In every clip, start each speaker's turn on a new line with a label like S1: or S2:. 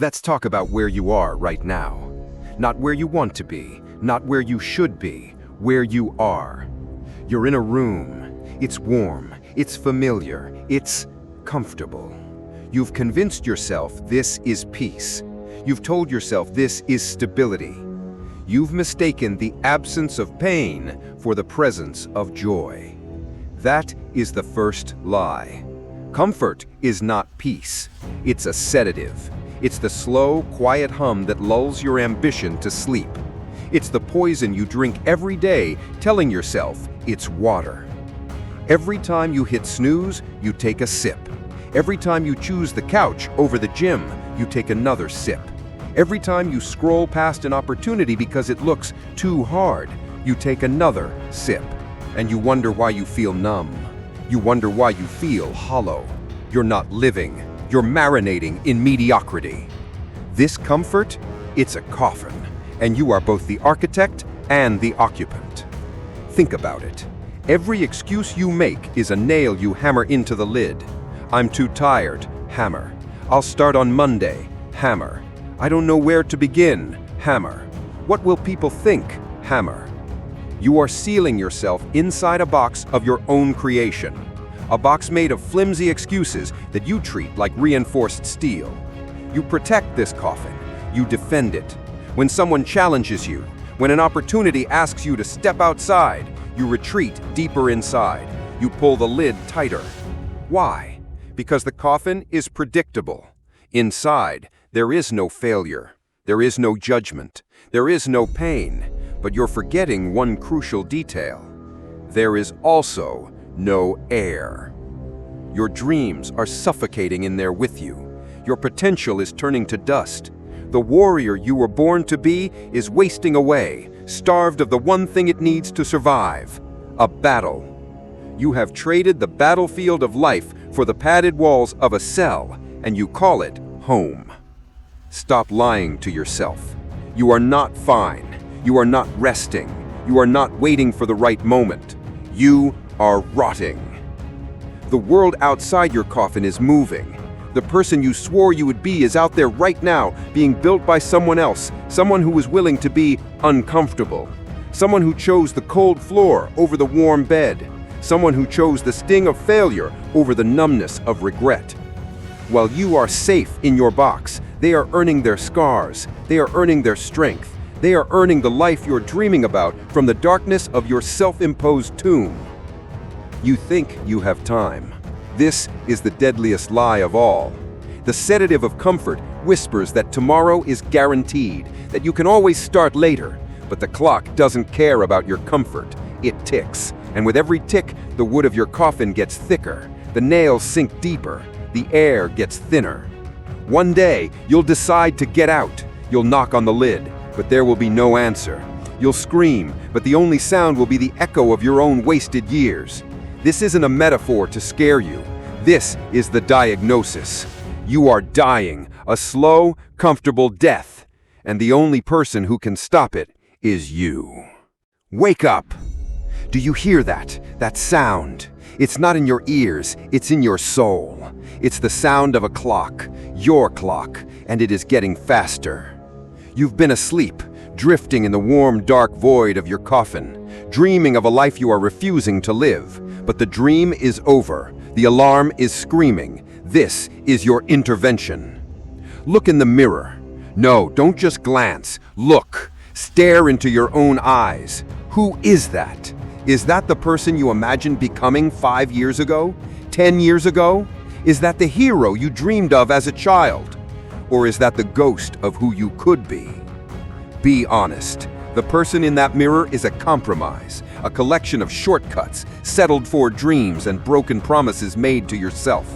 S1: Let's talk about where you are right now. Not where you want to be, not where you should be, where you are. You're in a room. It's warm, it's familiar, it's comfortable. You've convinced yourself this is peace. You've told yourself this is stability. You've mistaken the absence of pain for the presence of joy. That is the first lie. Comfort is not peace. It's a sedative. It's the slow, quiet hum that lulls your ambition to sleep. It's the poison you drink every day, telling yourself it's water. Every time you hit snooze, you take a sip. Every time you choose the couch over the gym, you take another sip. Every time you scroll past an opportunity because it looks too hard, you take another sip. And you wonder why you feel numb. You wonder why you feel hollow. You're not living. You're marinating in mediocrity. This comfort, it's a coffin, and you are both the architect and the occupant. Think about it. Every excuse you make is a nail you hammer into the lid. I'm too tired, hammer. I'll start on Monday, hammer. I don't know where to begin, hammer. What will people think, hammer? You are sealing yourself inside a box of your own creation. A box made of flimsy excuses that you treat like reinforced steel. You protect this coffin. You defend it. When someone challenges you, when an opportunity asks you to step outside, you retreat deeper inside. You pull the lid tighter. Why? Because the coffin is predictable. Inside, there is no failure. There is no judgment. There is no pain. But you're forgetting one crucial detail. There is also no air. Your dreams are suffocating in there with you. Your potential is turning to dust. The warrior you were born to be is wasting away, starved of the one thing it needs to survive: a battle. You have traded the battlefield of life for the padded walls of a cell, and you call it home. Stop lying to yourself. You are not fine. You are not resting. You are not waiting for the right moment. You are rotting. The world outside your coffin is moving. The person you swore you would be is out there right now, being built by someone else, someone who was willing to be uncomfortable, someone who chose the cold floor over the warm bed, someone who chose the sting of failure over the numbness of regret. While you are safe in your box, they are earning their scars, they are earning their strength, they are earning the life you're dreaming about from the darkness of your self-imposed tomb. You think you have time. This is the deadliest lie of all. The sedative of comfort whispers that tomorrow is guaranteed, that you can always start later, but the clock doesn't care about your comfort. It ticks, and with every tick, the wood of your coffin gets thicker, the nails sink deeper, the air gets thinner. One day, you'll decide to get out. You'll knock on the lid, but there will be no answer. You'll scream, but the only sound will be the echo of your own wasted years. This isn't a metaphor to scare you. This is the diagnosis. You are dying, a slow, comfortable death, and the only person who can stop it is you. Wake up! Do you hear that? That sound? It's not in your ears, it's in your soul. It's the sound of a clock, your clock, and it is getting faster. You've been asleep, drifting in the warm, dark void of your coffin, dreaming of a life you are refusing to live. But the dream is over. The alarm is screaming. This is your intervention. Look in the mirror. No, don't just glance. Look. Stare into your own eyes. Who is that? Is that the person you imagined becoming 5 years ago? 10 years ago? Is that the hero you dreamed of as a child? Or is that the ghost of who you could be? Be honest. The person in that mirror is a compromise, a collection of shortcuts, settled for dreams and broken promises made to yourself.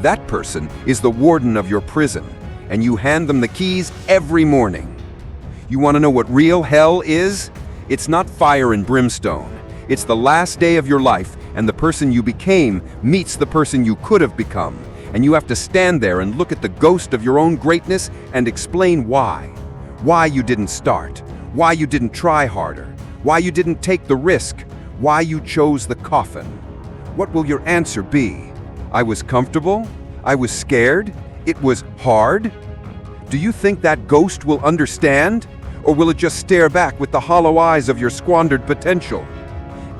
S1: That person is the warden of your prison, and you hand them the keys every morning. You want to know what real hell is? It's not fire and brimstone. It's the last day of your life, and the person you became meets the person you could have become, and you have to stand there and look at the ghost of your own greatness and explain why. Why you didn't start. Why you didn't try harder, why you didn't take the risk, why you chose the coffin. What will your answer be? I was comfortable? I was scared? It was hard? Do you think that ghost will understand? Or will it just stare back with the hollow eyes of your squandered potential?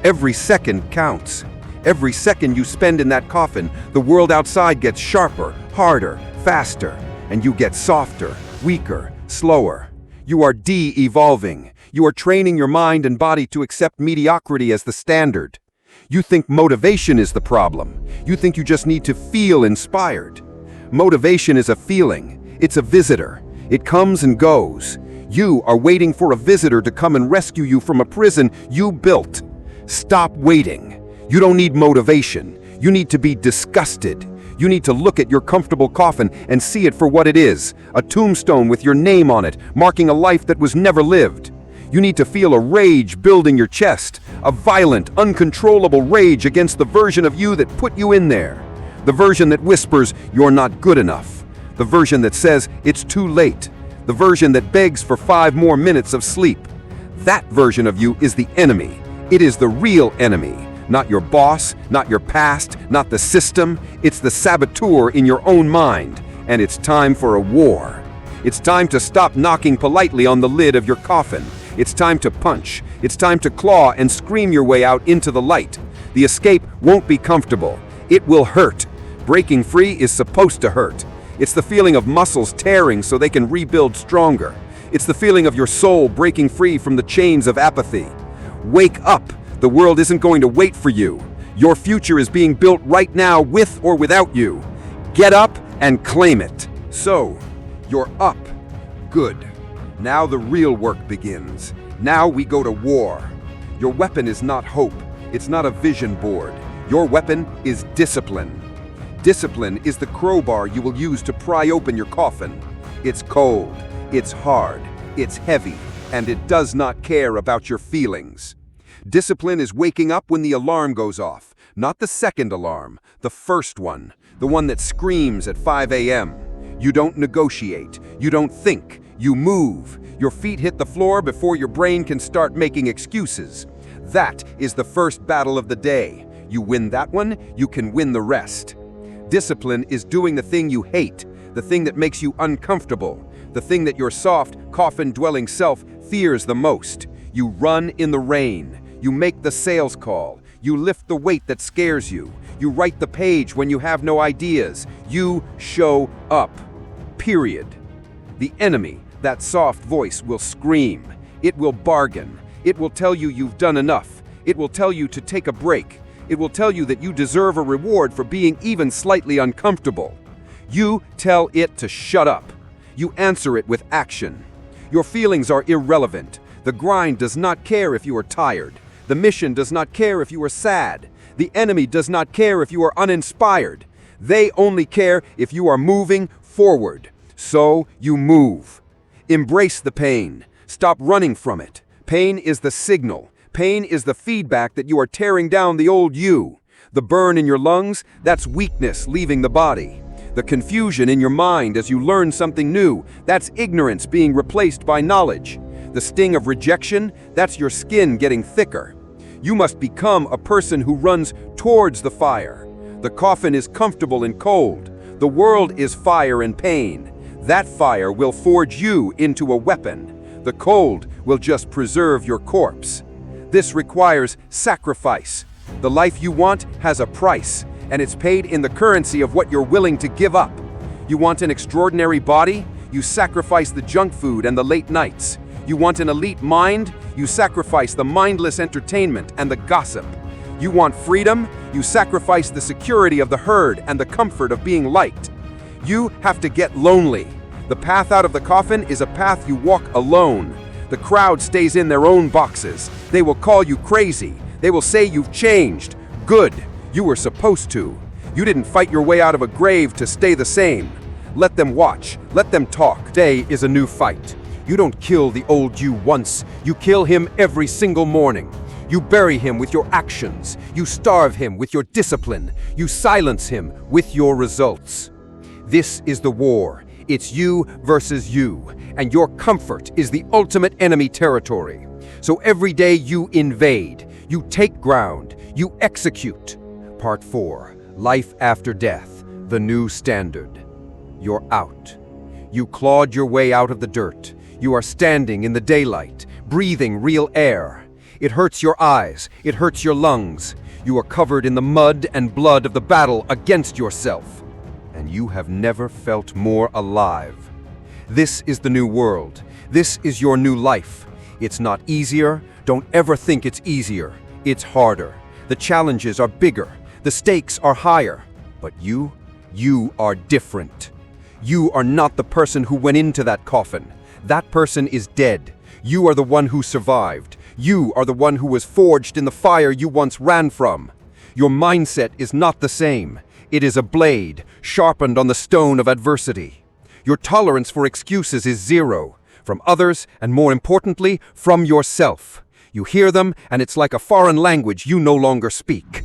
S1: Every second counts. Every second you spend in that coffin, the world outside gets sharper, harder, faster, and you get softer, weaker, slower. You are de-evolving. You are training your mind and body to accept mediocrity as the standard. You think motivation is the problem. You think you just need to feel inspired. Motivation is a feeling. It's a visitor. It comes and goes. You are waiting for a visitor to come and rescue you from a prison you built. Stop waiting. You don't need motivation. You need to be disgusted. You need to look at your comfortable coffin and see it for what it is, a tombstone with your name on it, marking a life that was never lived. You need to feel a rage building your chest, a violent, uncontrollable rage against the version of you that put you in there. The version that whispers, "You're not good enough." The version that says, "It's too late." The version that begs for 5 more minutes of sleep. That version of you is the enemy. It is the real enemy. Not your boss, not your past, not the system. It's the saboteur in your own mind. And it's time for a war. It's time to stop knocking politely on the lid of your coffin. It's time to punch. It's time to claw and scream your way out into the light. The escape won't be comfortable. It will hurt. Breaking free is supposed to hurt. It's the feeling of muscles tearing so they can rebuild stronger. It's the feeling of your soul breaking free from the chains of apathy. Wake up. The world isn't going to wait for you. Your future is being built right now with or without you. Get up and claim it. So, you're up. Good. Now the real work begins. Now we go to war. Your weapon is not hope. It's not a vision board. Your weapon is discipline. Discipline is the crowbar you will use to pry open your coffin. It's cold, it's hard, it's heavy, and it does not care about your feelings. Discipline is waking up when the alarm goes off, not the second alarm, the first one, the one that screams at 5 a.m. You don't negotiate, you don't think, you move. Your feet hit the floor before your brain can start making excuses. That is the first battle of the day. You win that one, you can win the rest. Discipline is doing the thing you hate, the thing that makes you uncomfortable, the thing that your soft, coffin-dwelling self fears the most. You run in the rain. You make the sales call. You lift the weight that scares you. You write the page when you have no ideas. You show up. Period. The enemy, that soft voice, will scream. It will bargain. It will tell you you've done enough. It will tell you to take a break. It will tell you that you deserve a reward for being even slightly uncomfortable. You tell it to shut up. You answer it with action. Your feelings are irrelevant. The grind does not care if you are tired. The mission does not care if you are sad. The enemy does not care if you are uninspired. They only care if you are moving forward. So you move. Embrace the pain. Stop running from it. Pain is the signal. Pain is the feedback that you are tearing down the old you. The burn in your lungs, that's weakness leaving the body. The confusion in your mind as you learn something new, that's ignorance being replaced by knowledge. The sting of rejection, that's your skin getting thicker. You must become a person who runs towards the fire. The coffin is comfortable and cold. The world is fire and pain. That fire will forge you into a weapon. The cold will just preserve your corpse. This requires sacrifice. The life you want has a price, and it's paid in the currency of what you're willing to give up. You want an extraordinary body? You sacrifice the junk food and the late nights. You want an elite mind? You sacrifice the mindless entertainment and the gossip. You want freedom? You sacrifice the security of the herd and the comfort of being liked. You have to get lonely. The path out of the coffin is a path you walk alone. The crowd stays in their own boxes. They will call you crazy. They will say you've changed. Good. You were supposed to. You didn't fight your way out of a grave to stay the same. Let them watch. Let them talk. Today is a new fight. You don't kill the old you once. You kill him every single morning. You bury him with your actions. You starve him with your discipline. You silence him with your results. This is the war. It's you versus you, and your comfort is the ultimate enemy territory. So every day you invade, you take ground, you execute. Part 4, Life After Death, the New Standard. You're out. You clawed your way out of the dirt. You are standing in the daylight, breathing real air. It hurts your eyes, it hurts your lungs. You are covered in the mud and blood of the battle against yourself. And you have never felt more alive. This is the new world. This is your new life. It's not easier. Don't ever think it's easier. It's harder. The challenges are bigger. The stakes are higher. But you are different. You are not the person who went into that coffin. That person is dead. You are the one who survived. You are the one who was forged in the fire you once ran from. Your mindset is not the same. It is a blade, sharpened on the stone of adversity. Your tolerance for excuses is zero, from others, and more importantly, from yourself. You hear them, and it's like a foreign language you no longer speak.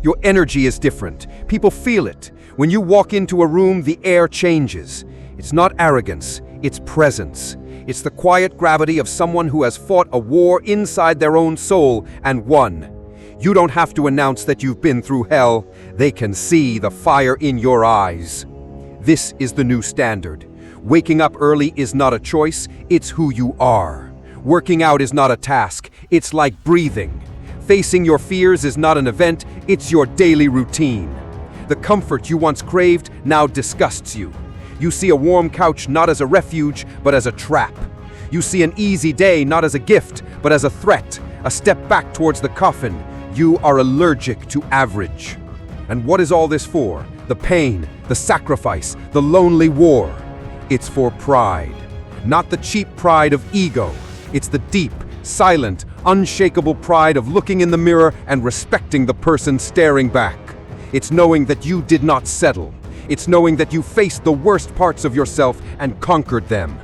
S1: Your energy is different. People feel it. When you walk into a room, the air changes. It's not arrogance, it's presence. It's the quiet gravity of someone who has fought a war inside their own soul and won. You don't have to announce that you've been through hell. They can see the fire in your eyes. This is the new standard. Waking up early is not a choice, it's who you are. Working out is not a task, it's like breathing. Facing your fears is not an event, it's your daily routine. The comfort you once craved now disgusts you. You see a warm couch not as a refuge, but as a trap. You see an easy day not as a gift, but as a threat, a step back towards the coffin. You are allergic to average. And what is all this for? The pain, the sacrifice, the lonely war. It's for pride. Not the cheap pride of ego. It's the deep, silent, unshakable pride of looking in the mirror and respecting the person staring back. It's knowing that you did not settle. It's knowing that you faced the worst parts of yourself and conquered them.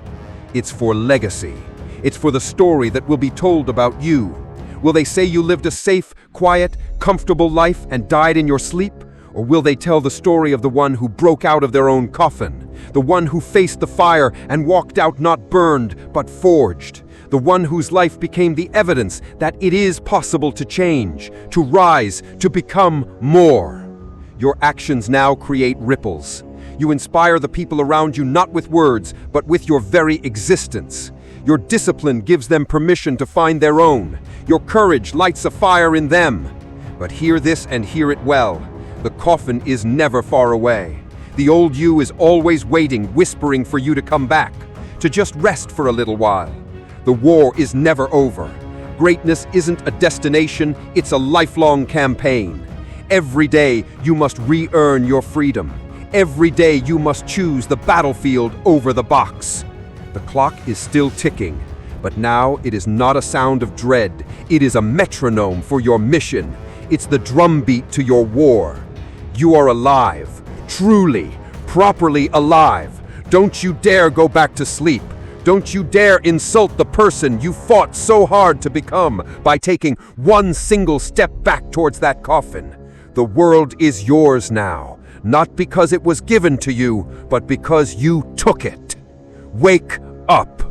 S1: It's for legacy. It's for the story that will be told about you. Will they say you lived a safe, quiet, comfortable life and died in your sleep? Or will they tell the story of the one who broke out of their own coffin? The one who faced the fire and walked out not burned, but forged? The one whose life became the evidence that it is possible to change, to rise, to become more. Your actions now create ripples. You inspire the people around you not with words, but with your very existence. Your discipline gives them permission to find their own. Your courage lights a fire in them. But hear this and hear it well. The coffin is never far away. The old you is always waiting, whispering for you to come back, to just rest for a little while. The war is never over. Greatness isn't a destination, it's a lifelong campaign. Every day you must re-earn your freedom. Every day you must choose the battlefield over the box. The clock is still ticking, but now it is not a sound of dread. It is a metronome for your mission. It's the drumbeat to your war. You are alive, truly, properly alive. Don't you dare go back to sleep. Don't you dare insult the person you fought so hard to become by taking one single step back towards that coffin. The world is yours now, not because it was given to you, but because you took it. Wake up.